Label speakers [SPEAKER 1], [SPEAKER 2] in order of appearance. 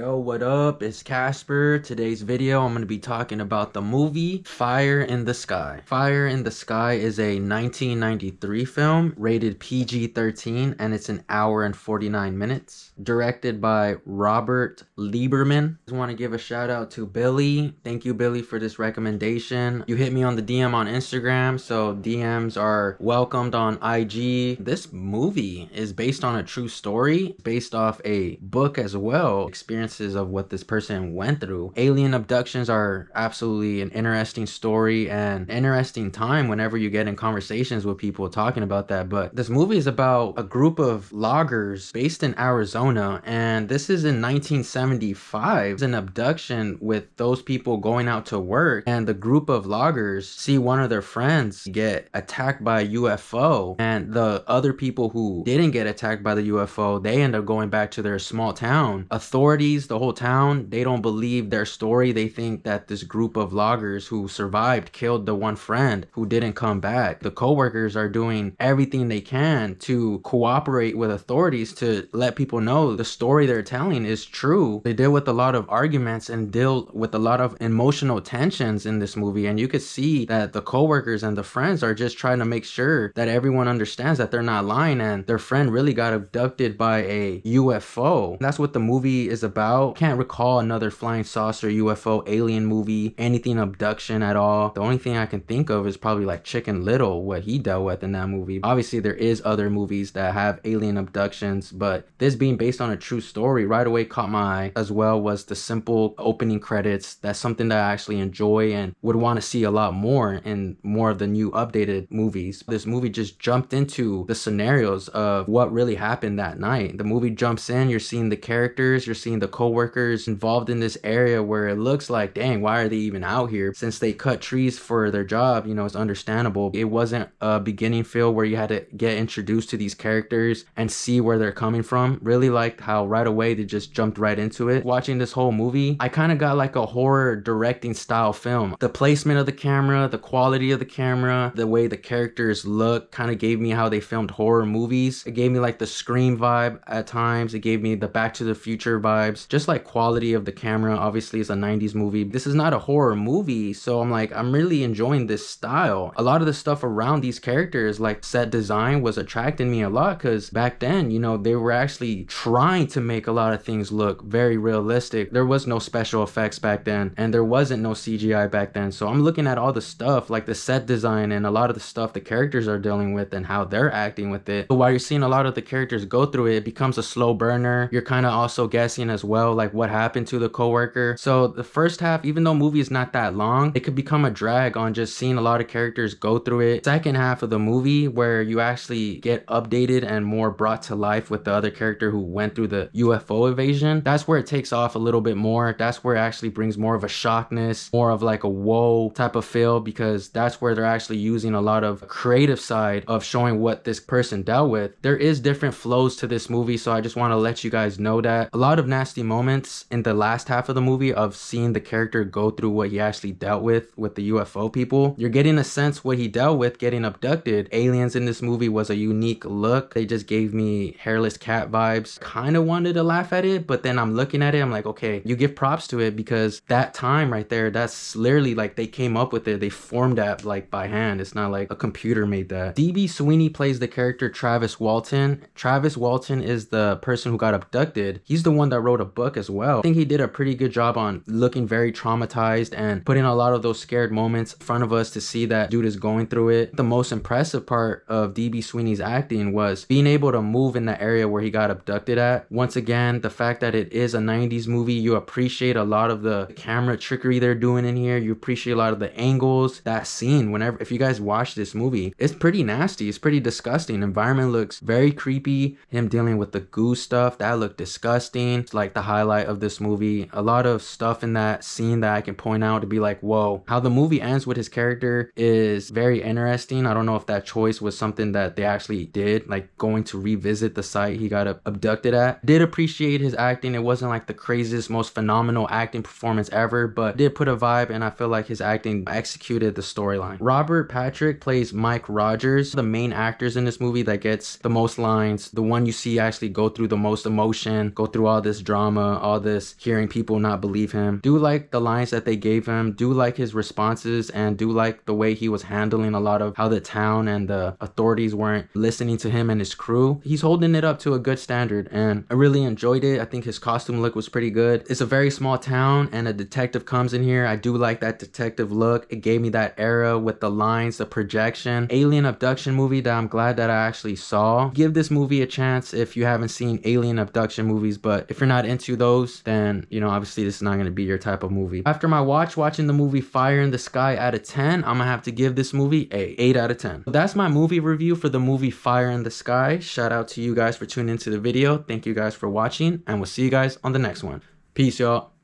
[SPEAKER 1] Yo, what up? It's Casper. Today's video, I'm going to be talking about the movie Fire in the Sky. Fire in the Sky is a 1993 film rated PG-13 and it's an hour and 49 minutes. Directed by Robert Lieberman. I just want to give a shout out to Billy. Thank you, Billy, for this recommendation. You hit me on the DM on Instagram, so DMs are welcomed on IG. This movie is based on a true story, based off a book as well. Experiences of what this person went through. Alien abductions are absolutely an interesting story and interesting time whenever you get in conversations with people talking about that. But this movie is about a group of loggers based in Arizona, and this is in 1975. It's an abduction with those people going out to work, and the group of loggers see one of their friends get attacked by a UFO, and the other people who didn't get attacked by the UFO, they end up going back to their small town. Authorities, the whole town, they don't believe their story. They think that this group of loggers who survived killed the one friend who didn't come back. The co-workers are doing everything they can to cooperate with authorities to let people know the story they're telling is true. They deal with a lot of arguments and deal with a lot of emotional tensions in this movie, and you could see that the co-workers and the friends are just trying to make sure that everyone understands that they're not lying and their friend really got abducted by a UFO. That's what the movie is about. Can't recall another flying saucer, UFO, alien movie, anything abduction at all. The only thing I can think of is probably like Chicken Little, what he dealt with in that movie. Obviously there is other movies that have alien abductions, but this being based on a true story right away caught my eye. As well was the simple opening credits. That's something that I actually enjoy and would want to see a lot more in more of the new updated movies. This movie just jumped into the scenarios of what really happened that night. The movie jumps in, you're seeing the characters, you're seeing the co-workers involved in this area where it looks like, dang, why are they even out here? Since they cut trees for their job, you know, it's understandable. It wasn't a beginning feel where you had to get introduced to these characters and see where they're coming from. Really liked how right away they just jumped right into it. Watching this whole movie, I kind of got like a horror directing style film. The placement of the camera, the quality of the camera, the way the characters look kind of gave me how they filmed horror movies. It gave me like the Scream vibe at times. It gave me the Back to the Future vibes. Just like quality of the camera. Obviously it's a 90s movie. This is not a horror movie, so I'm like, I'm really enjoying this style. A lot of the stuff around these characters, like set design, was attracting me a lot because back then, you know, they were actually trying to make a lot of things look very realistic. There was no special effects back then, and there wasn't no CGI back then. So I'm looking at all the stuff like the set design and a lot of the stuff the characters are dealing with and how they're acting with it. But while you're seeing a lot of the characters go through it, it becomes a slow burner. You're kind of also guessing as well, like what happened to the coworker. So the first half, even though movie is not that long, it could become a drag on just seeing a lot of characters go through it. Second half of the movie, where you actually get updated and more brought to life with the other character who went through the UFO invasion, that's where it takes off a little bit more. That's where it actually brings more of a shockness, more of like a whoa type of feel, because that's where they're actually using a lot of creative side of showing what this person dealt with. There is different flows to this movie, so I just want to let you guys know that. A lot of nasty moments in the last half of the movie of seeing the character go through what he actually dealt with the UFO people. You're getting a sense what he dealt with getting abducted. Aliens in this movie was a unique look. They just gave me hairless cat vibes. Kind of wanted to laugh at it, but then I'm looking at it, I'm like, okay, you give props to it because that time right there, that's literally like they came up with it. They formed that like by hand. It's not like a computer made that. DB Sweeney plays the character Travis Walton. Travis Walton is the person who got abducted. He's the one that wrote a book as well. I think he did a pretty good job on looking very traumatized and putting a lot of those scared moments in front of us to see that dude is going through it. The most impressive part of DB Sweeney's acting was being able to move in the area where he got abducted at. Once again, the fact that it is a 90s movie, you appreciate a lot of the camera trickery they're doing in here. You appreciate a lot of the angles. That scene, whenever, if you guys watch this movie, it's pretty nasty. It's pretty disgusting. Environment looks very creepy. Him dealing with the goo stuff, that looked disgusting. It's like the highlight of this movie. A lot of stuff in that scene that I can point out to be like, whoa. How the movie ends with his character is very interesting. I don't know if that choice was something that they actually did, like going to revisit the site he got abducted at. Did appreciate his acting. It wasn't like the craziest, most phenomenal acting performance ever, but did put a vibe, and I feel like his acting executed the storyline. Robert Patrick plays Mike Rogers, the main actors in this movie that gets the most lines, the one you see actually go through the most emotion, go through all this drama. drama, all this hearing people not believe him. Do like the lines that they gave him, do like his responses, and do like the way he was handling a lot of how the town and the authorities weren't listening to him and his crew. He's holding it up to a good standard, and I really enjoyed it. I think his costume look was pretty good. It's a very small town and a detective comes in here. I do like that detective look. It gave me that era with the lines, the projection. Alien abduction movie that I'm glad that I actually saw. Give this movie a chance if you haven't seen alien abduction movies, but if you're not into those, then, you know, obviously this is not going to be your type of movie. After my watching the movie Fire in the Sky out of 10, I'm gonna have to give this movie a 8 out of 10. So that's my movie review for the movie Fire in the Sky. Shout out to you guys for tuning into the video. Thank you guys for watching, and we'll see you guys on the next one. Peace, y'all.